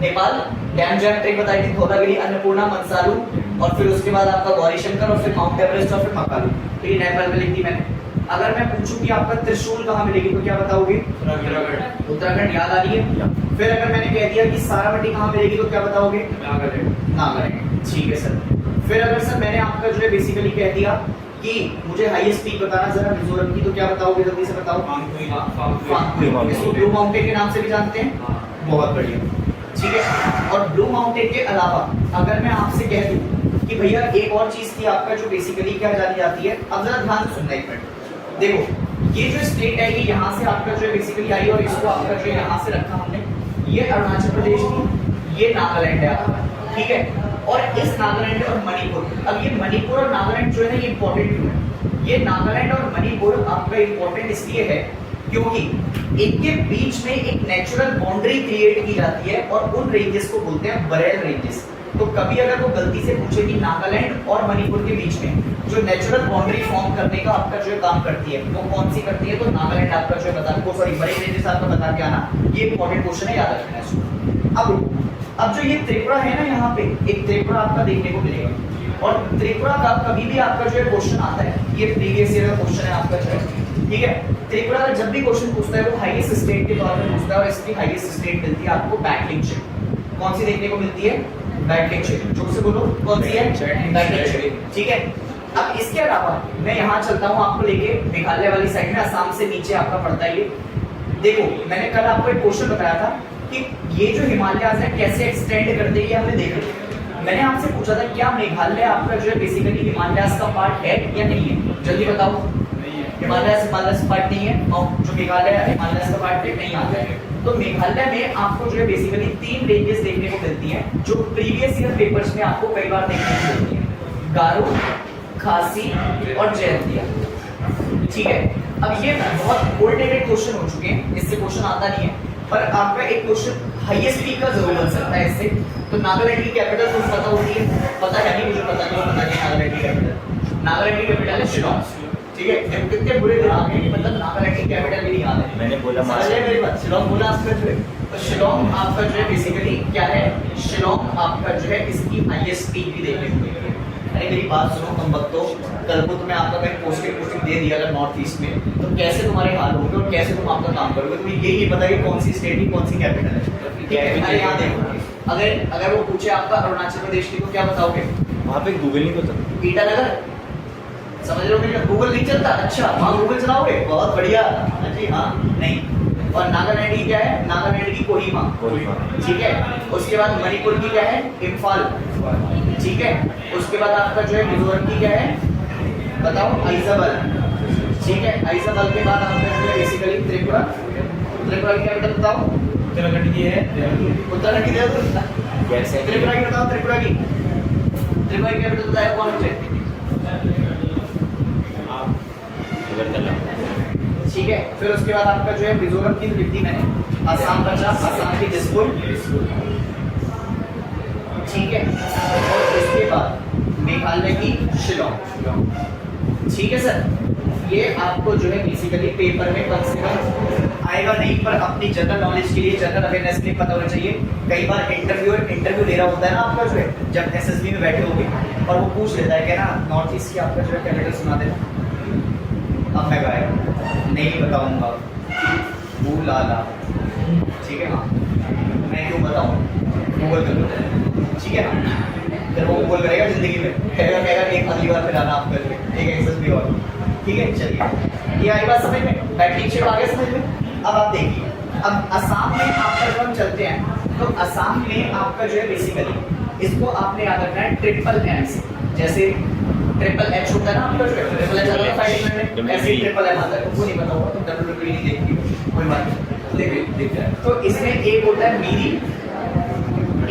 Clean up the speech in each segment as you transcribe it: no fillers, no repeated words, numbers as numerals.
Nepal, dam jam track बताई थी, धौलागिरी, अन्नपूर्णा, मंसालू, और फिर उसके बाद आपका गौरीशंकर, और फिर माउंट एवरेस्ट, और फिर मकालू। तो ये नेपाल में लिख दी मैंने। अगर मैं पूछूं कि आपका त्रिशूल कहाँ मिलेगी तो क्या बताओगे? उत्तराखंड। उत्तराखंड याद आ रही है। फिर अगर मैंने कह दिया कि सारावती कहाँ मिलेगी तो क्या बताओगे? नागालैंड। ठीक है सर। फिर अगर सर मैंने आपका जो है बेसिकली कह दिया कि मुझे हाईएस्ट पीक बताना जरा मिजोरम की, तो क्या बताओगे? जल्दी से बताओ। फांगकुई। इसको ब्लू माउंटेन के नाम से भी जानते हैं। बहुत बढ़िया, ठीक है। और ब्लू माउंटेन के अलावा अगर मैं आपसे कह दूं कि भैया एक और चीज थी आपका जो बेसिकली क्या जानी जाती है, अब जरा ध्यान से सुनना एक मिनट। देखो ये जो स्टेट है ये यहाँ से आपका जो है बेसिकली आई, और इसको आपका जो यहाँ से रखा हमने, ये अरुणाचल प्रदेश की, ये नागालैंड है आपका, ठीक है। और इस नागालैंड और मणिपुर, अब ये मणिपुर और नागालैंड जो है ना ये इंपॉर्टेंट क्यों है? ये नागालैंड और मणिपुर आपका इंपॉर्टेंट इसलिए है क्योंकि इनके बीच में एक नेचुरल बाउंड्री क्रिएट की जाती है और उन रेंजेस को बोलते हैं बरेल रेंजेस। तो कभी अगर वो गलती से पूछे कि नागालैंड और मणिपुर के बीच में जो नेचुरल बाउंड्री फॉर्म करने का आपका जो काम करती है वो कौन सी करती है, तो नागालैंड आपका जो बता को सॉरी बरेल रेंजेस आपका बता के आना, ये इंपॉर्टेंट क्वेश्चन है, याद रखना इसको। अब जो ये त्रिपुरा है ना, यहाँ पे एक त्रिपुरा आपका देखने को मिलेगा, और त्रिपुरा का कभी भी आपका जो है क्वेश्चन आता है, ये प्रीवियस ईयर का क्वेश्चन है आपका जो है, ठीक है। त्रिपुरा का जब भी क्वेश्चन पूछता है वो हाईएस्ट स्टेट के तौर पर पूछता है, और इसकी हाईएस्ट स्टेट मिलती है आपको बैकलिंगशिप। कौन सी देखने को मिलती है? बैकलिंगशिप। जोर से बोलो, कौन सी है? बैकलिंगशिप, ठीक है। अब इसके अलावा मैं यहाँ चलता हूँ आपको लेके मेघालय वाली साइड में, असम से नीचे आपका पड़ता है ये। देखो मैंने कल आपको एक क्वेश्चन बताया था कि ये जो हिमालयाज है कैसे एक्सटेंड करते हैं, हमने देखा। मैंने आपसे पूछा था क्या मेघालय आपका जो है बेसिकली हिमालयाज का पार्ट है या नहीं है? जल्दी बताओ। हिमालयाज पार्ट नहीं है, और जो मेघालय हिमालयाज का पार्ट है नहीं आता है। तो मेघालय में आपको जो है बेसिकली 3 रेंजेस देखने को मिलती हैं जो प्रीवियस ईयर पेपर्स में आपको कई बार देखने को मिलती है, गारो, खासी और जयंतिया, ठीक है। अब ये बहुत ओल्ड डेटेड क्वेश्चन हो चुके हैं, इससे क्वेश्चन आता नहीं है, पर आपका एक क्वेश्चन हाईएस्ट पीक का जरूर बन सकता है इससे। तो नागालैंड की कैपिटल कुछ पता होती है? पता है नहीं, मुझे पता नहीं नागालैंड की कैपिटल। नागालैंड की कैपिटल है शिलोंग, ठीक है। कितने बुरे दिन आ गए, मतलब नागालैंड की कैपिटल भी नहीं याद है। मैंने बोला मेरी बात, शिलोंग बोला आपका जो है, तो शिलोंग आपका जो है बेसिकली क्या है, शिलोंग आपका जो है इसकी हाईएस्ट पीक भी देखने को मिलेगी। अरे मेरी बात सुनो तुम बच्चों, कल को तुम्हें आपका मैं पोस्टिंग दे दिया अगर नॉर्थ ईस्ट में, तो कैसे तुम्हारे हाल होंगे और कैसे तुम आपका काम करोगे? तुम्हें यही पता है कौन सी स्टेट की कौन सी कैपिटल है, ठीक है। अरे यहाँ देखो, अगर वो पूछे आपका अरुणाचल प्रदेश की तो क्या बताओगे? वहाँ पे गूगल नहीं पता, ईटानगर, समझ रहे हो मेरा? गूगल नहीं चलता, अच्छा वहाँ गूगल चलाओगे, बहुत बढ़िया जी। हाँ नहीं। और नागालैंड की क्या है? नागालैंड की कोहिमा, ठीक है। उसके बाद मणिपुर की क्या है? इम्फाल, ठीक है। उसके बाद आपका जो है मिजोरम की क्या है बताओ? आइजवाल, ठीक है। आइजवाल के बाद आपका जो है बेसिकली त्रिपुरा। त्रिपुरा की कैपिटल बताओ? उत्तराखंड की है, उत्तराखंड की है। त्रिपुरा की बताओ, त्रिपुरा की कैपिटल बताया कौन मुझे? ठीक है। फिर उसके बाद आपका जो है मिजोरम की लिख दी मैंने, असम का असम की दिसपुर, ठीक है। और इसके बाद मेघालय की शिलोंग, ठीक है सर। ये आपको जो है बेसिकली पेपर में कम से कम आएगा नहीं, पर अपनी जनरल नॉलेज के लिए, जनरल अवेयरनेस के लिए पता होना चाहिए। कई बार इंटरव्यू ले रहा होता है ना आपका जो है, जब एसएसबी में बैठे होंगे और वो पूछ लेता है क्या ना नॉर्थ ईस्ट की आपका जो है कैपिटल सुना देना। अब मैं गायब नहीं बताऊंगा, लाला, ठीक है। हाँ मैं क्यों बताऊँ, गूगल कर लो, ठीक है ना। फिर वो गूगल करेगा जिंदगी में, कहेगा एक अगली बार फिर आना आप कर एक एसएसबी और, ठीक है। चलिए ये आई बात समझ में, बैटरी शेप आ गया समझ में। अब आप देखिए, अब असम में आपका जब हम चलते हैं तो असम में आपका जो है बेसिकली इसको आपने याद रखना है ट्रिपल एम से, जैसे ट्रिपल एच होता है ना आपका जो है, ट्रिपल एच आता है फाइटिंग में, ऐसे ट्रिपल एम आता है, वो नहीं पता होगा तो डब्ल्यूडब्ल्यूई नहीं देखी कोई बात नहीं, देखिए। तो इसमें एक होता है मीरी,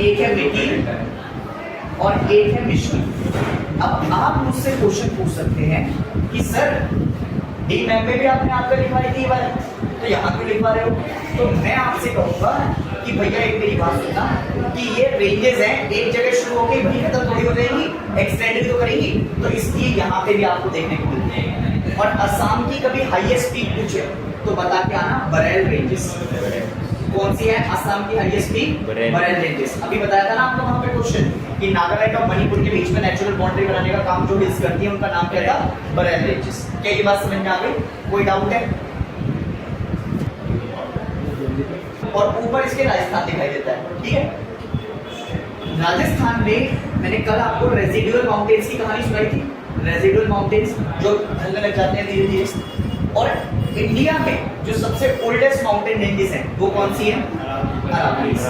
एक है मिकी और एक है मिश्री। अब आप मुझसे क्वेश्चन पूछ सकते हैं कि सर डी मैप में भी आपने आपका लिखवाई थी बार, तो यहाँ क्यों लिखवा रहे हो? तो मैं आपसे कहूँगा कि भैया एक मेरी बात सुनना कि ये रेंजेस हैं, एक जगह शुरू होकर वहीं खत्म थोड़ी हो जाएंगी, एक्सटेंड भी तो करेंगी, तो इसलिए यहाँ पे भी आपको देखने को मिलती है। और असम की कभी हाईएस्ट पीक पूछे तो बता के आना बरेल रेंजेस, कौन सी है? असम की हाईएस्ट पीक बरेली रेंजेस। अभी बताया था ना आपको वहां पे क्वेश्चन कि नागालैंड और मणिपुर के बीच में नेचुरल बाउंड्री बनाने का काम जो हिल्स करती है उनका नाम क्या था? बरेली रेंजेस। क्या ये बात समझ में आ गई? कोई डाउट है? और ऊपर इसके राजस्थान दिखाई देता है, ठीक है। राजस्थान में मैंने कल आपको रेजिडुअल माउंटेन्स की कहानी सुनाई थी, रेजिडुअल माउंटेन्स जो ढलने लग जाते हैं धीरे धीरे। और इंडिया में जो सबसे ओल्डेस्ट माउंटेन रेंजेस हैं वो कौन सी है? अरावलीज।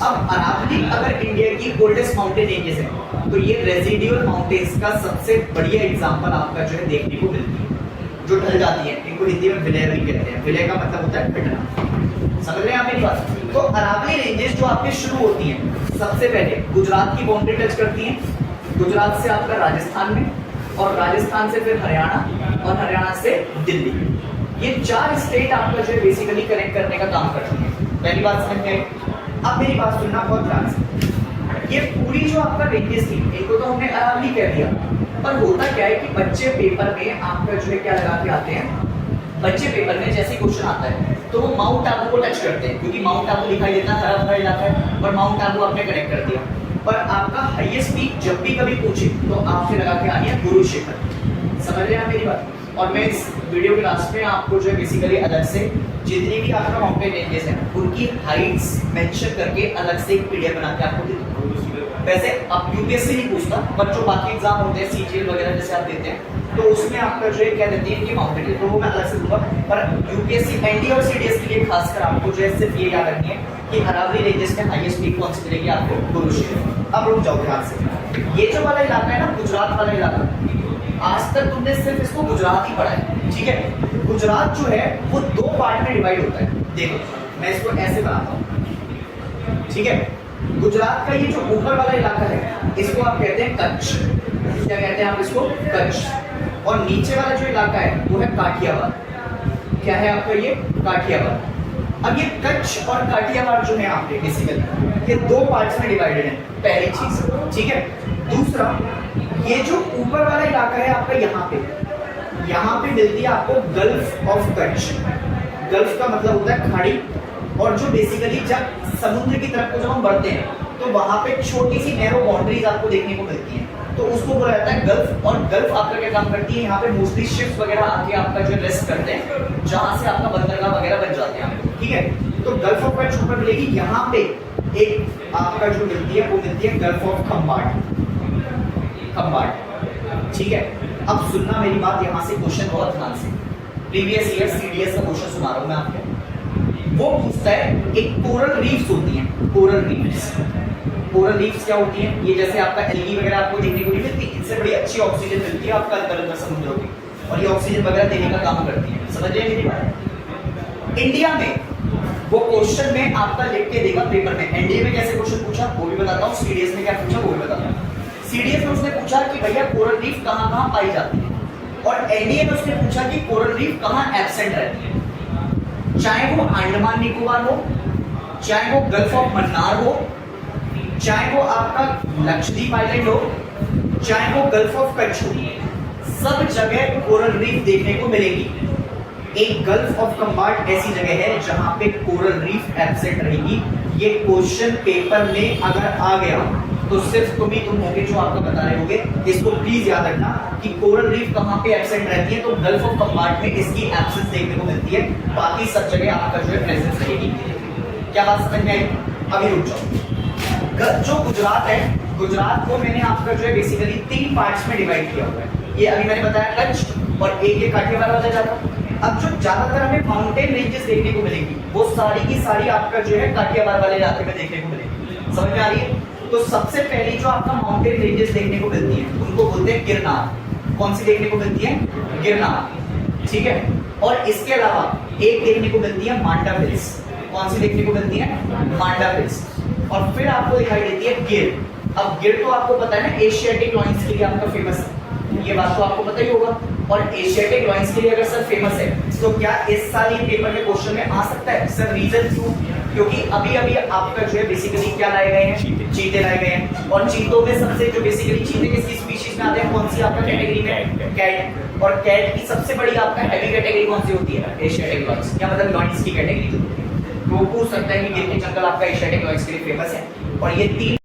अब अरावली अगर इंडिया की ओल्डेस्ट माउंटेन रेंजेस है तो ये रेजिडुअल माउंटेन्स का सबसे बढ़िया एग्जांपल आपका जो है देखने को मिलती है, जो ढल जाती है। इनको हिंदी में विलय भी कहते हैं। विलय का मतलब होता है पिटना। समझ रहे हैं आप मेरी बात? तो अरावली रेंजेस जो आपके शुरू होती हैं सबसे पहले गुजरात की बाउंड्री टच करती हैं, गुजरात से आपका राजस्थान में, और राजस्थान से फिर हरियाणा, और हरियाणा से दिल्ली। ये 4 स्टेट आपका जो है बेसिकली कनेक्ट करने का काम करती है। पहली बात समझ में आई? अब मेरी बात सुनना बहुत ध्यान से। ये पूरी जो आपका रेंजेस थी इनको तो हमने अरावली कह दिया, पर होता क्या है कि बच्चे पेपर में आपका जो है क्या लगा के आते हैं, बच्चे पेपर में जैसे क्वेश्चन आता है तो वो माउंट आबू को टच करते हैं, क्योंकि माउंट आबू दिखाई देता है, हरा भरा इलाका है, और माउंट आबू आपने कनेक्ट कर दिया। पर आपका हाईएस्ट पीक जब भी कभी पूछे तो आपसे लगा के आनी है गुरु शिखर। समझ रहे हैं मेरी बात? और मैं इस वीडियो के लास्ट में आपको जो है बेसिकली अलग से जितनी भी आपका माउंटेन रेंजेस हैं उनकी हाइट्स मेंशन करके अलग से एक पीडीएफ बना के आपको दे दूंगा। वैसे अब यूपीएससी नहीं पूछता, पर जो बाकी एग्जाम होते हैं सीजीएल वगैरह जैसे आप देते हैं तो उसमें आपका जो है क्या देती है कि माउंटेन रेंज, तो वो मैं अलग से दूंगा। पर यूपीएससी एनडी और सीडीएस के लिए खासकर आपको जो है सिर्फ ये याद रखनी है कि अरावली रेंजेस में हाईएस्ट पीक कौन सी मिलेगी आपको? गुरु शिखर। अब रुक जाओ ध्यान से। ये जो वाला इलाका है ना, गुजरात वाला इलाका, आज तक तुमने सिर्फ इसको गुजरात ही पढ़ा है, ठीक है। गुजरात जो है वो 2 पार्ट में डिवाइड होता है। देखो मैं इसको ऐसे बनाता हूँ, ठीक है। गुजरात का ये जो ऊपर वाला इलाका है इसको आप कहते हैं कच्छ। क्या कहते हैं आप इसको? कच्छ। और नीचे वाला जो इलाका है वो है काठियावाड़। क्या है आपका ये? काठियावाड़। अब ये कच्छ और काठियावाड़ जो है आपके बेसिकली ये 2 पार्ट्स में डिवाइडेड है, पहली चीज, ठीक है। दूसरा, ये जो ऊपर वाला इलाका है आपका यहाँ पे मिलती है आपको गल्फ ऑफ कच्छ। गल्फ का मतलब होता है खाड़ी, और जो बेसिकली जब समुद्र की तरफ को जब हम बढ़ते हैं तो वहां पे छोटी सी नैरो बाउंड्रीज आपको देखने को मिलती हैं, तो उसको बोला जाता है गल्फ। और गल्फ आपका क्या काम करती है? यहाँ पे मोस्टली शिप्स वगैरह आके आपका जो रेस्ट करते हैं, जहां से आपका बंदरगाह वगैरह बन जाते हैं, ठीक है। तो गल्फ ऑफ कच्छ ऊपर मिलेगी, यहाँ पे एक आपका जो मिलती है वो मिलती है गल्फ ऑफ खंबाट, ठीक है। अब सुनना मेरी बात, यहाँ से क्वेश्चन बहुत ध्यान से, प्रीवियस ईयर सीडीएस का क्वेश्चन सुना रहा हूँ मैं आपको। वो पूछता है एक कोरल रीफ्स होती हैं, कोरल रीफ्स। कोरल रीफ्स क्या होती हैं? ये जैसे आपका एल्गी वगैरह आपको देखने को नहीं मिलती, इनसे बड़ी अच्छी ऑक्सीजन मिलती है आपका अंदर समुद्रों की, और ये ऑक्सीजन वगैरह देने का काम करती है। समझ रहे हैं मेरी बात? इंडिया में वो क्वेश्चन में आपका लिख के देगा पेपर में। एनडीए में कैसे क्वेश्चन पूछा वो भी बताता हूँ, सीडीएस में क्या पूछा वो भी बताता हूँ। सीडीएस में उसने पूछा कि भैया कोरल रीफ कहाँ कहाँ पाई जाती है, और एनडीए में उसने पूछा कि कोरल रीफ कहाँ एब्सेंट रहती है। चाहे वो अंडमान निकोबार हो, चाहे वो गल्फ ऑफ मन्नार हो, चाहे वो आपका लक्षद्वीप आइलैंड हो, चाहे वो गल्फ ऑफ कच्छ हो, सब जगह कोरल रीफ देखने को मिलेगी। एक गल्फ ऑफ खंबाट ऐसी जगह है जहां पे कोरल रीफ एब्सेंट रहेगी। ये क्वेश्चन पेपर में अगर आ गया तो सिर्फ तुम होगे जो आपको बता रहे होगे। इसको प्लीज याद रखना कि कोरल रीफ कहां पे एब्सेंट रहती है, तो गल्फ ऑफ खंबाट में इसकी एब्सेंस देखने को मिलती है, बाकी सब जगह आपका जो है प्रेजेंस रहेगी। क्या बात समझ में आई? अभी रुक जाओ। जो गुजरात है, गुजरात को मैंने आपका जो है बेसिकली 3 पार्ट्स में डिवाइड किया हुआ है। ये अभी मैंने बताया कच्छ, और एक ये काठियावाड़ वाला जाता। अब जो ज्यादातर हमें माउंटेन रेंजेस देखने को मिलेंगी वो सारी की सारी आपका जो है काठियावाड़ वाले इलाके में देखने को मिलेगी। समझ में आ रही है? तो सबसे पहली जो आपका माउंटेन रेंजेस देखने को मिलती है उनको बोलते हैं गिरनार। कौन सी देखने को मिलती है? गिरनार, ठीक है। और इसके अलावा एक देखने को मिलती है मांडा हिल्स। कौन सी देखने को मिलती है? मांडा हिल्स। और फिर आपको दिखाई देती है गिर। अब गिर तो आपको पता है ना, एशियाटिक लॉइंस के लिए आपका फेमस है, ये बात तो आपको पता ही होगा। और एशियाटिक लॉइंस के लिए अगर सर फेमस है तो क्या इस साल ये पेपर के क्वेश्चन में आ सकता है? सर रीजन क्यों? क्योंकि अभी अभी आपका जो है बेसिकली क्या लाए गए हैं? चीते लाए गए हैं। और चीतों में सबसे जो बेसिकली चीते किसकी स्पीशीज में आते हैं? कौन सी आपका कैटेगरी में? कैट। और कैट की सबसे बड़ी आपका हैवी कैटेगरी कौन सी होती है? एशियाटिक लॉइंस, या मतलब लॉइंस की कैटेगरी जो होती है। तो वो पूछ सकता है कि गिर के जंगल आपका एशियाटिक लॉयड्स के लिए फेमस है। और ये 3